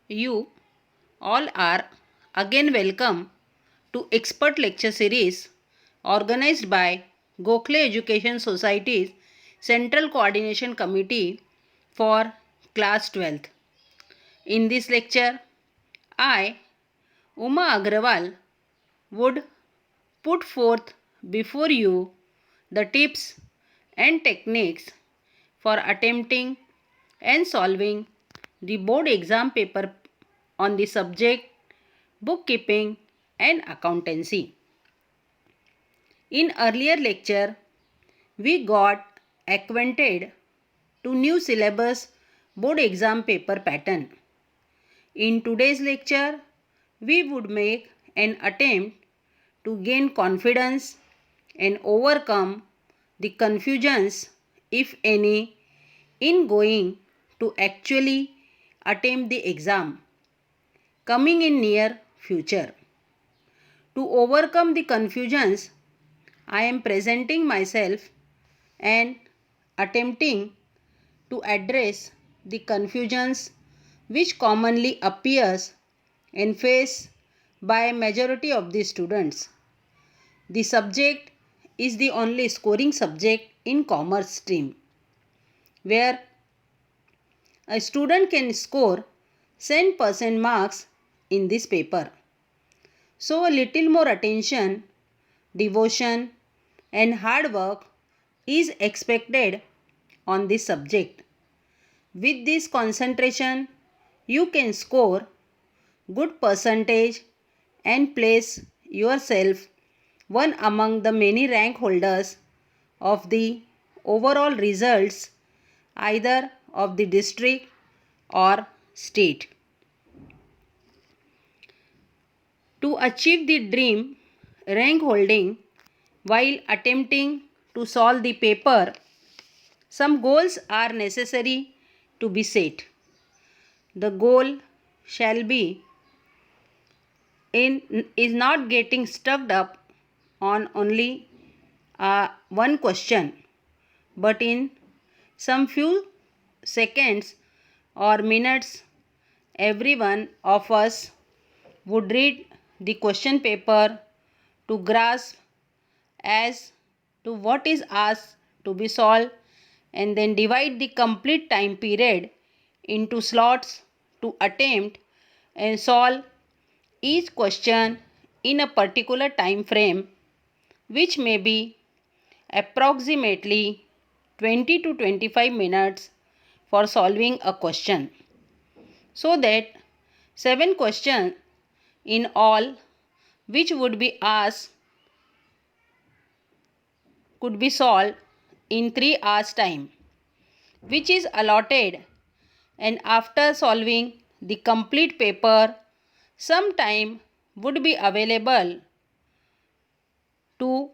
You all are again welcome to expert lecture series organized by Gokhale Education Society's Central Coordination Committee for Class 12th. In this lecture, I, Uma Agrawal, would put forth before you the tips and techniques for attempting and solving the board exam paper on the subject bookkeeping and accountancy. In earlier lecture, we got acquainted to new syllabus board exam paper pattern. In today's lecture, we would make an attempt to gain confidence and overcome the confusions, if any, in going to actually attempt the exam coming in near future. To overcome the confusions, I am presenting myself and attempting to address the confusions which commonly appears and faced by majority of the students. The subject is the only scoring subject in commerce stream, where a student can score 100% marks in this paper. So a little more attention, devotion and hard work is expected on this subject. With this concentration, you can score good percentage and place yourself one among the many rank holders of the overall results either of the district or state. To achieve the dream rank holding while attempting to solve the paper, some goals are necessary to be set. The goal shall be is not getting stuck up on only one question, but in some few seconds or minutes, every one of us would read the question paper to grasp as to what is asked to be solved and then divide the complete time period into slots to attempt and solve each question in a particular time frame, which may be approximately 20 to 25 minutes for solving a question, so that 7 questions in all which would be asked could be solved in 3 hours time, which is allotted, and after solving the complete paper, some time would be available to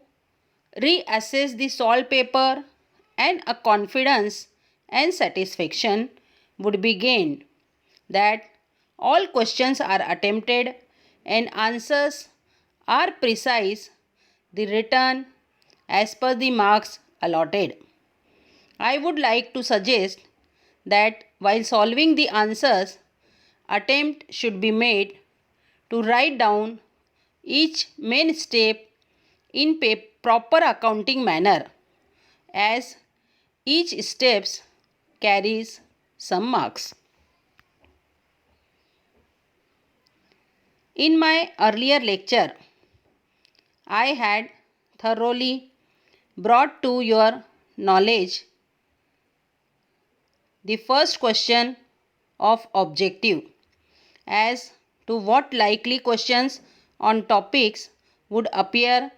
reassess the solved paper, and a confidence and satisfaction would be gained that all questions are attempted and answers are precise, the written as per the marks allotted. I would like to suggest that while solving the answers, attempt should be made to write down each main step in proper accounting manner, as each steps carries some marks. In my earlier lecture, I had thoroughly brought to your knowledge the first question of objective as to what likely questions on topics would appear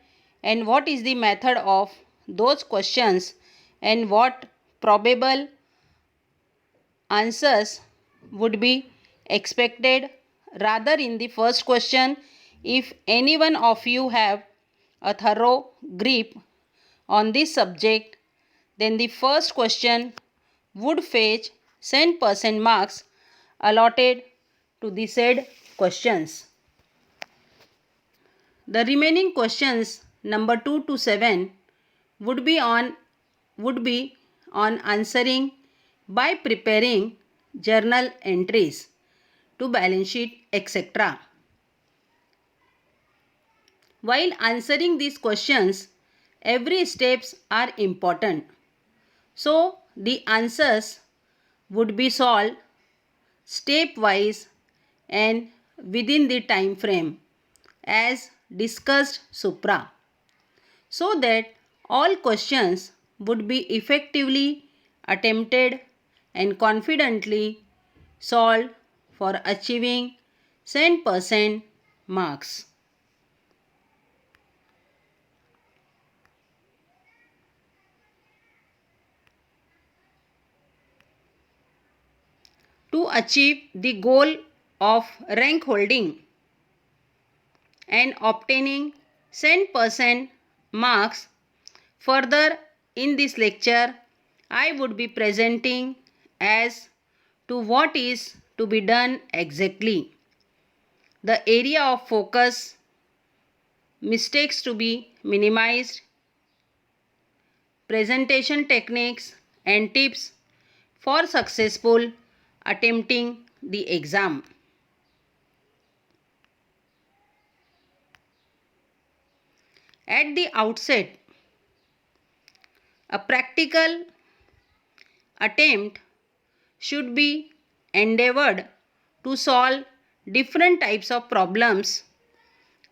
and what is the method of those questions and what probable answers would be expected. Rather, in the first question, if any one of you have a thorough grip on this subject, then the first question would fetch 100% marks allotted to the said questions. The remaining questions number 2 to 7 would be on answering by preparing journal entries to balance sheet, etc. While answering these questions, every steps are important. So the answers would be solved stepwise and within the time frame as discussed supra, so that all questions would be effectively attempted and confidently solved for achieving 100% marks. To achieve the goal of rank holding and obtaining 100% marks, further in this lecture I would be presenting as to what is to be done exactly, the area of focus, mistakes to be minimized, presentation techniques and tips for successful attempting the exam. At the outset, a practical attempt should be endeavored to solve different types of problems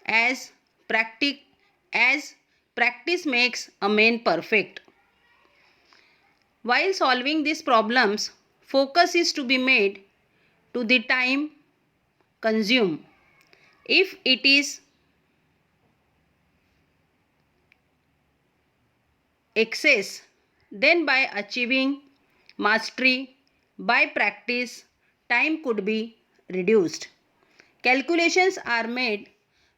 as practic- as practice makes a man perfect. While solving these problems, focus is to be made to the time consumed. If it is excess, then by achieving mastery by practice, time could be reduced. Calculations are made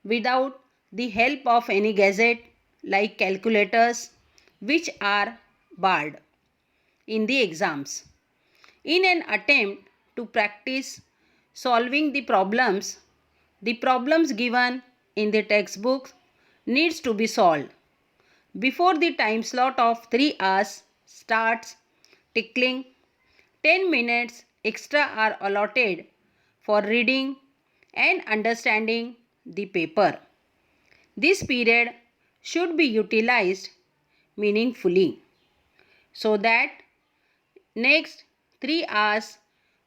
without the help of any gadget like calculators, which are barred in the exams. In an attempt to practice solving the problems given in the textbook needs to be solved before the time slot of 3 hours starts tickling. 10 minutes extra are allotted for reading and understanding the paper. This period should be utilized meaningfully so that next 3 hours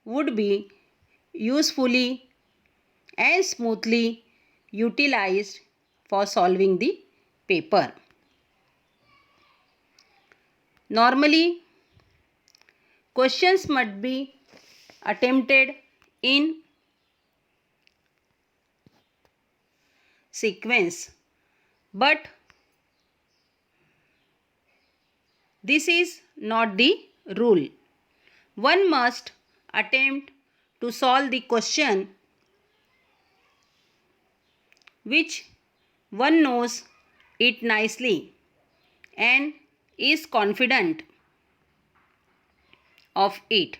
would be usefully and smoothly utilized for solving the paper. Normally, questions must be attempted in sequence, but this is not the rule. One must attempt to solve the question which one knows it nicely and is confident of it,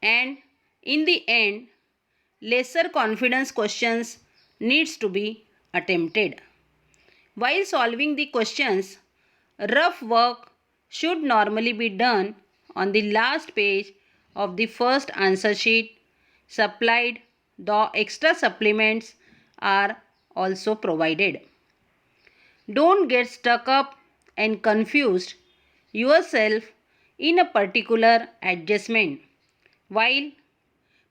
and in the end lesser confidence questions needs to be attempted. While solving the questions, rough work should normally be done on the last page of the first answer sheet supplied, though extra supplements are also provided. Don't get stuck up and confused yourself in a particular adjustment. While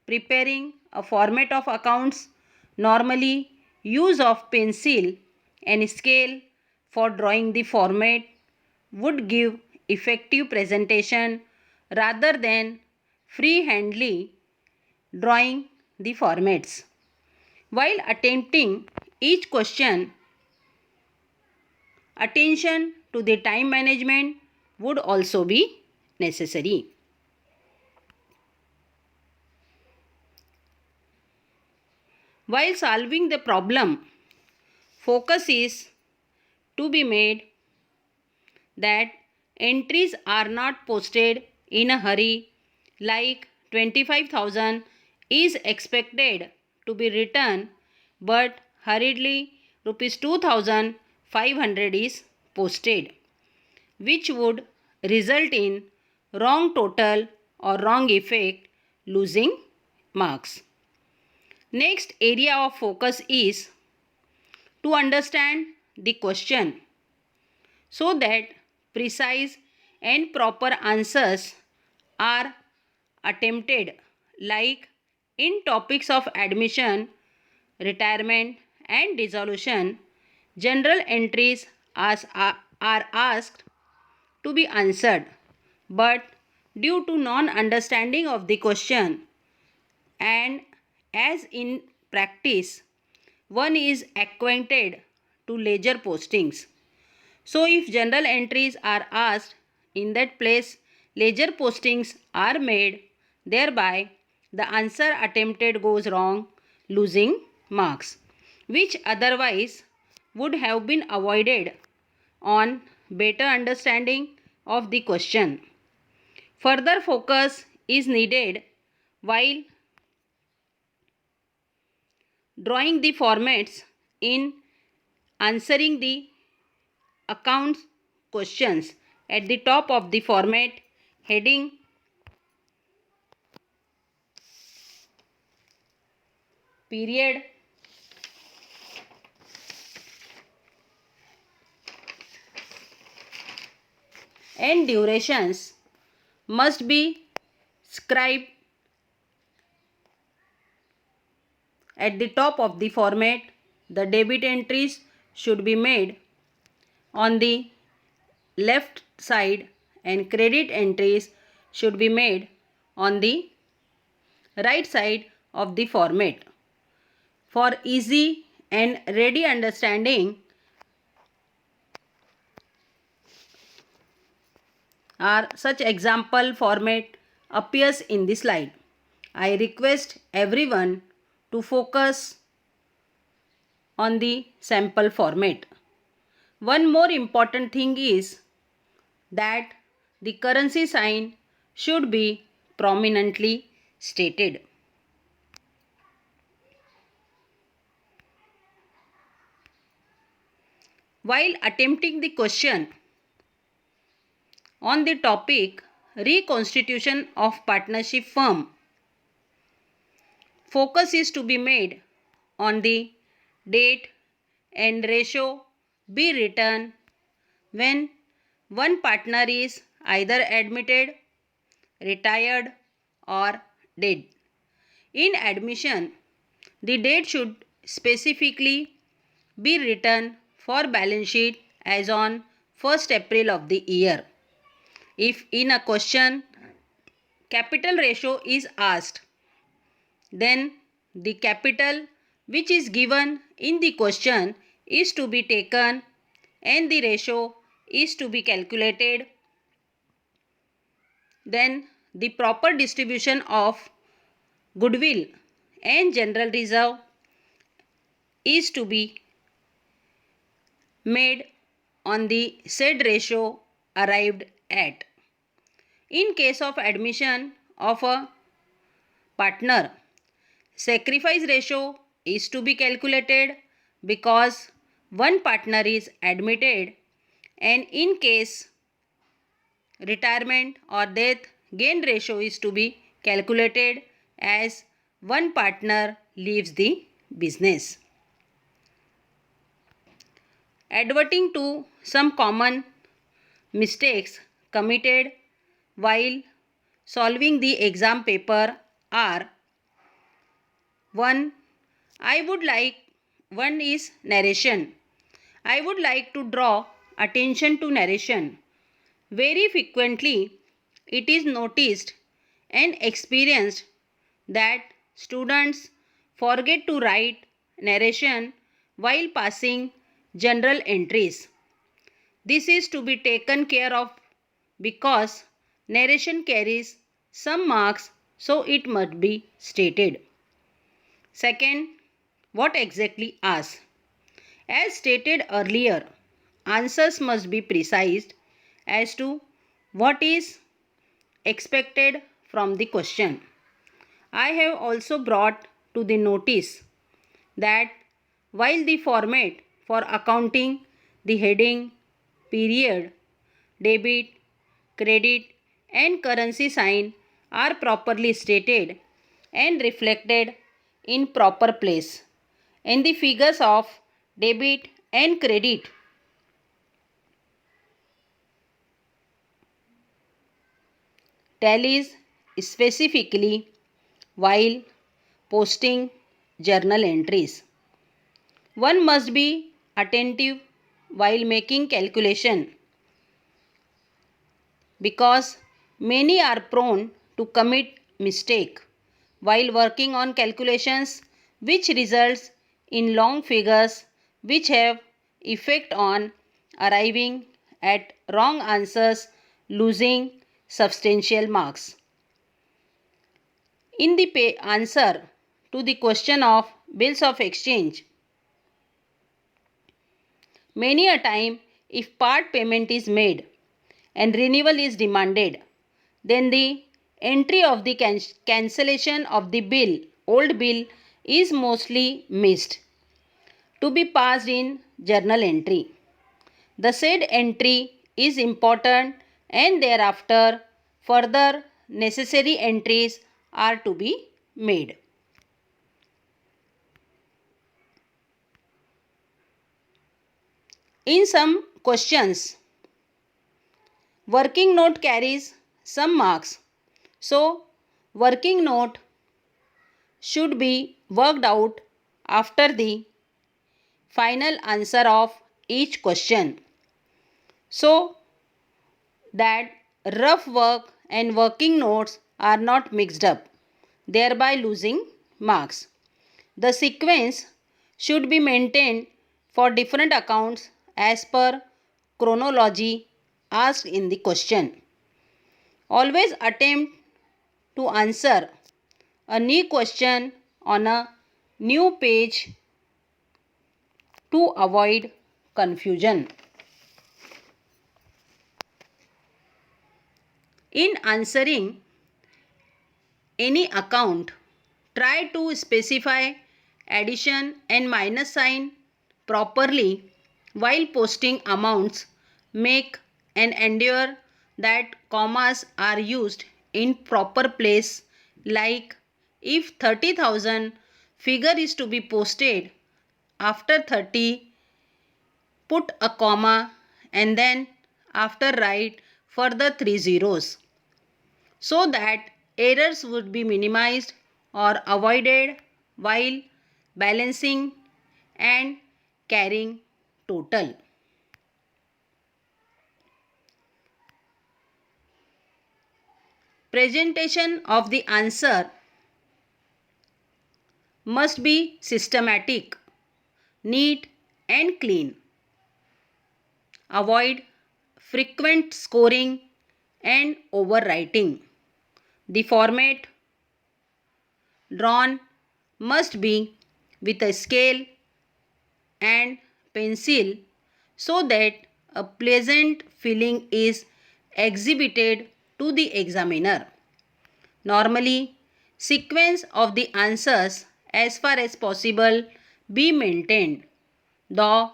preparing a format of accounts, normally use of pencil and scale for drawing the format would give effective presentation rather than freehandly drawing the formats. While attempting each question, attention to the time management would also be necessary. While solving the problem, focus is to be made that entries are not posted in a hurry, like 25,000 is expected to be returned, but hurriedly rupees 2,500 is posted, which would result in wrong total or wrong effect, losing marks. Next area of focus is to understand the question so that precise and proper answers are attempted, like in topics of admission, retirement and dissolution. General entries are asked to be answered, but due to non-understanding of the question and as in practice, one is acquainted to ledger postings. So if general entries are asked, in that place ledger postings are made, thereby the answer attempted goes wrong, losing marks, which otherwise would have been avoided on better understanding of the question. Further focus is needed while drawing the formats in answering the accounts questions. At the top of the format, heading, period, and durations must be scribed at the top of the format. The debit entries should be made on the left side and credit entries should be made on the right side of the format. For easy and ready understanding are such example format appears in the slide. I request everyone to focus on the sample format. One more important thing is that the currency sign should be prominently stated. While attempting the question on the topic reconstitution of partnership firm, focus is to be made on the date and ratio be written when one partner is either admitted, retired or dead. In admission, the date should specifically be written for balance sheet as on 1st April of the year. If in a question capital ratio is asked, then the capital which is given in the question is to be taken and the ratio is to be calculated. Then the proper distribution of goodwill and general reserve is to be made on the said ratio arrived at. In case of admission of a partner, sacrifice ratio is to be calculated because one partner is admitted, and in case retirement or death, gain ratio is to be calculated as one partner leaves the business. Adverting to some common mistakes committed while solving the exam paper are: 1. One is narration. I would like to draw attention to narration. Very frequently, it is noticed and experienced that students forget to write narration while passing general entries. This is to be taken care of because narration carries some marks, so it must be stated. Second, what exactly asked? As stated earlier, answers must be precise as to what is expected from the question. I have also brought to the notice that while the format for accounting, the heading, period, debit, credit and currency sign are properly stated and reflected in proper place and the figures of debit and credit tallies specifically while posting journal entries. One must be attentive while making calculation because many are prone to commit mistake while working on calculations which results in long figures which have effect on arriving at wrong answers, losing substantial marks. In the answer to the question of bills of exchange, many a time if part payment is made and renewal is demanded, then the entry of the cancellation of the old bill is mostly missed to be passed in journal entry. The said entry is important and thereafter further necessary entries are to be made. In some questions, working note carries some marks. So, working note should be worked out after the final answer of each question so that rough work and working notes are not mixed up, thereby losing marks. The sequence should be maintained for different accounts as per chronology asked in the question. Always attempt to answer a new question on a new page to avoid confusion. In answering any account, try to specify addition and minus sign properly while posting amounts. Make and ensure that commas are used in proper place, like if 30,000 figure is to be posted, after 30 put a comma and then after write further 3 zeros so that errors would be minimized or avoided while balancing and carrying total. Presentation of the answer must be systematic, neat and clean. Avoid frequent scoring and overwriting. The format drawn must be with a scale and pencil so that a pleasant feeling is exhibited to the examiner. Normally, sequence of the answers as far as possible be maintained, though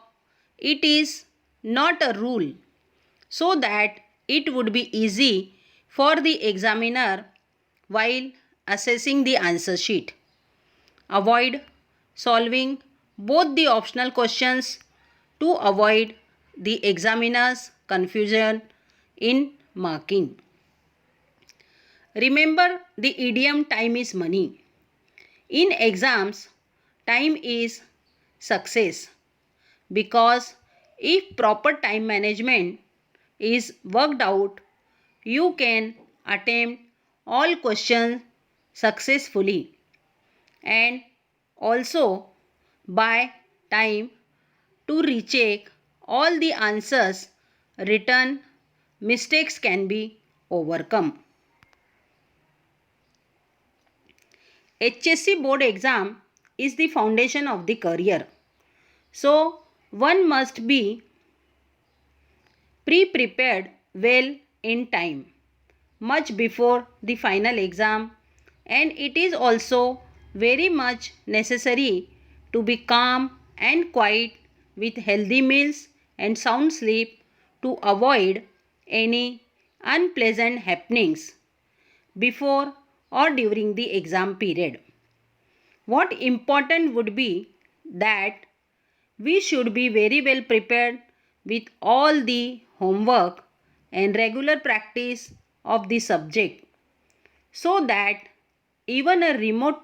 it is not a rule, so that it would be easy for the examiner while assessing the answer sheet. Avoid solving both the optional questions to avoid the examiner's confusion in marking. Remember the idiom time is money. In exams, time is success because if proper time management is worked out, you can attempt all questions successfully and also by time to recheck all the answers written, mistakes can be overcome. HSC board exam is the foundation of the career. So, one must be pre-prepared well in time, much before the final exam, and it is also very much necessary to be calm and quiet with healthy meals and sound sleep to avoid any unpleasant happenings before or during the exam period. What important would be that we should be very well prepared with all the homework and regular practice of the subject so that even a remote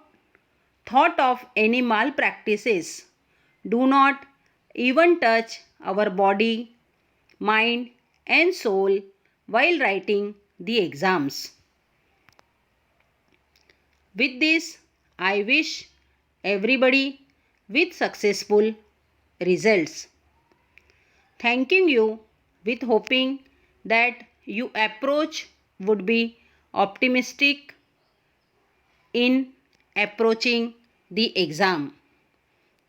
thought of any malpractices do not even touch our body, mind, and soul while writing the exams. With this, I wish everybody with successful results. Thanking you with hoping that your approach would be optimistic in approaching the exam.